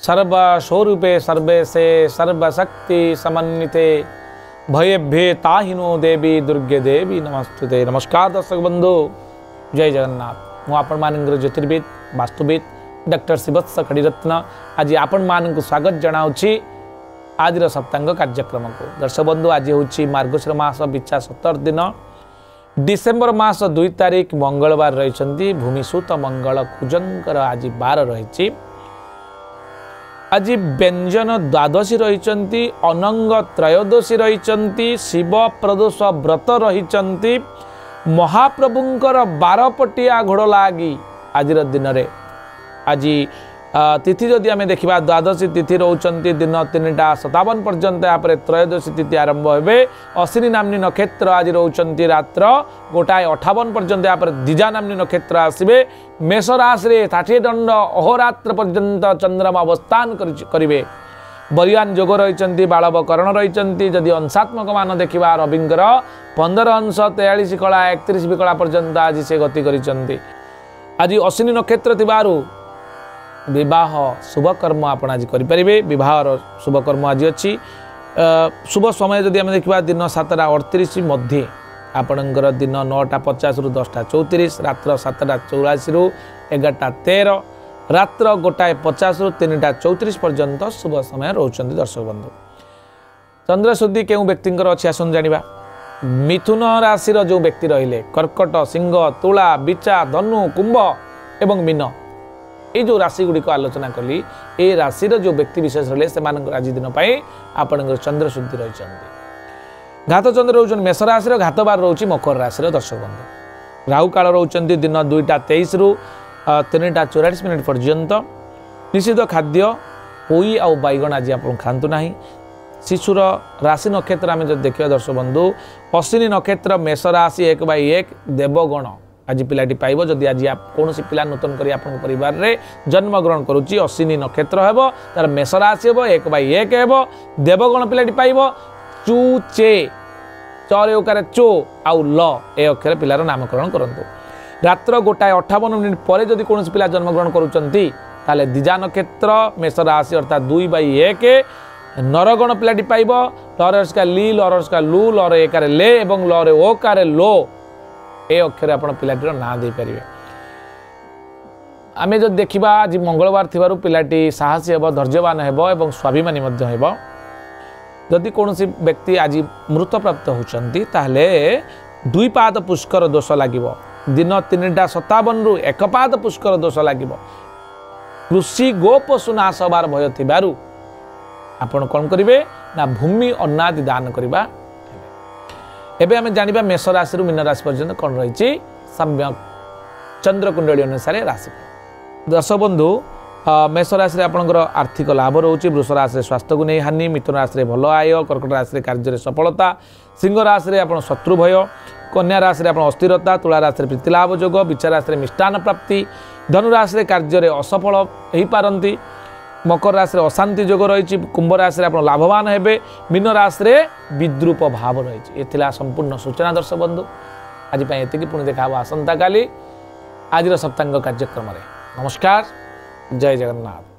सर्वस्वरूपे सर्वेशे सर्वशक्ति समन्विते भयेभ्ये ताहिनो देवी दुर्गे देवी नमस्तुते। नमस्कार दर्शक बंधु, जय जगन्नाथ। मु आपण मानकर ज्योतिर्विद वास्तुविद डॉक्टर शिवत्स खड़ीरत्न आज आपण मान स्वागत जनाऊँगी आज सप्तांग कार्यक्रम को। दर्शक बंधु, आज हूँ मार्गशीर मास बिचा 17 दिन डिसेम्बर मास 2 तारिख मंगलवार रही भूमिसुत मंगल कुजंकर आज 12 रही। आज व्यंजन द्वादशी रही, अनंग त्रयोदशी रही, शिव प्रदोष व्रत रही, महाप्रभुंकर 12पटिया घोड़ लगी आज दिन में। आज तिथि जदि आम देखा द्वादशी तिथि रोचंती दिन 3:57 पर्यंत, यहाँ त्रयोदशी तिथि आरंभ हे। अश्विनी नामनी नक्षत्र आज रोचंती रात्र 1:58 पर्यंत, यहाँ द्विजा नामनी नक्षत्र आसवे। मेष राशि 60 दंड अहोरात्र पर्यंत चंद्रमा अवस्थान करेंगे। बरियान जोग रही, बालवकरण रही। जदि अंशात्मक मान देखा रविंकर 15 अंश 43 कला 31 विकला पर्यंत आज से गति कर। आज अश्विनी नक्षत्र थिबारु विवाह शुभकर्म आप आज करेंगे। विवाह शुभकर्म आज अच्छी शुभ समय जदि आम देखा दिन 7:38 मध्य, आपणकर दिन 9:50 रु 10:34, रात्र 7:84 रु 11:13, रात्र 1:50 रु 3:34 पर्यंत शुभ समय रोचंती। दर्शक बंधु, चंद्रशुद्धि केउ व्यक्ति अच्छी आसन जाना। मिथुन राशि जो व्यक्ति रहिले कर्कट, सिंह, तुला, बिचा, धनु, कुंभ एवं मीन, ये जो राशि गुड़िक आलोचना कली, ये राशि जो व्यक्ति विशेष रहे से आज दिन आपणकर चंद्रशुद्धि रही। घात चंद्र रोच मेष राशि, घात बार रोच मकर राशि। दर्शक बंधु, राहु काल रोच दिन 2:23 रु 3:44 पर्यंत। निषिद्ध खाद्य पोई आउ बैगण आज आप खातु ना। शिशुर राशि नक्षत्र आम जो देखा दर्शक बंधु, अश्विनी नक्षत्र मेष राशि 1/1 देवगण आज पिलाटी पाइब। जदि आज आप कौन पिला नूतन कर परिवार रे जन्म ग्रहण करुच्ची, अश्विनी नक्षत्र हेब, तार मेष राशि हेब, 1/1 हेब, देवगण पिलाटी पाइब। चू चे चरे ओकार चो आउ ल ए अक्षर पिलार नामकरण करंतु। रात्र 1:58 पर जदि कौन पिला जन्म ग्रहण करुचंती ताले द्विजा नक्षत्र मेष राशि अर्थात 2/1 नरगण पिलाटी पाइब। लरस का ली, लरस का लू, लर एकार ले एवं लरे ओकार लो ए अक्षर आप पिलाटीर ना दे पारे। आम जो देखा आज मंगलवार थिबारु पिलाटी साहसी हेब, धैर्यवान हेब एवं स्वाभिमानी मध्य हेब। जदि कौन व्यक्ति आज मृत प्राप्त होचंती ताहले 2 पाद पुष्कर दोष लागिब। दिन 3:57 रु 1 पाद पुष्कर दोष लागिब। कृषि गोपशु नाश हबार भय थिबारु आपण कौन करेंगे ना भूमि अन्नादि दान करवा। एबे आम जानिबा मेष राशि मीन राशि पर्यंत कौन रही सम्यक चंद्रकुंडली अनुसार राशि। दर्शक बंधु, मेष राशि आपंकर आर्थिक लाभ रोचे। वृष राशि स्वास्थ्य को नहीं हानि, मिथुन राशि भल आय, कर्कट राशि कार्य सफलता, सिंह राशि आप शत्रु भय, कन्या राशि आप अस्थिरता, तुला राशि प्रीतिलाभ जोग, बिचा राशि मिष्टान प्राप्ति, धनु राशि कार्य असफल हो पारती, मकर राशि अशांति जोग रही, कुंभ राशि आप लाभवान हेबे, मीन राशि विद्रूप भाव रही। ये संपूर्ण सूचना दर्शक बंधु। आज ये पुणी देखा आसंता काली आज सप्तांग कार्यक्रम। नमस्कार, जय जगन्नाथ।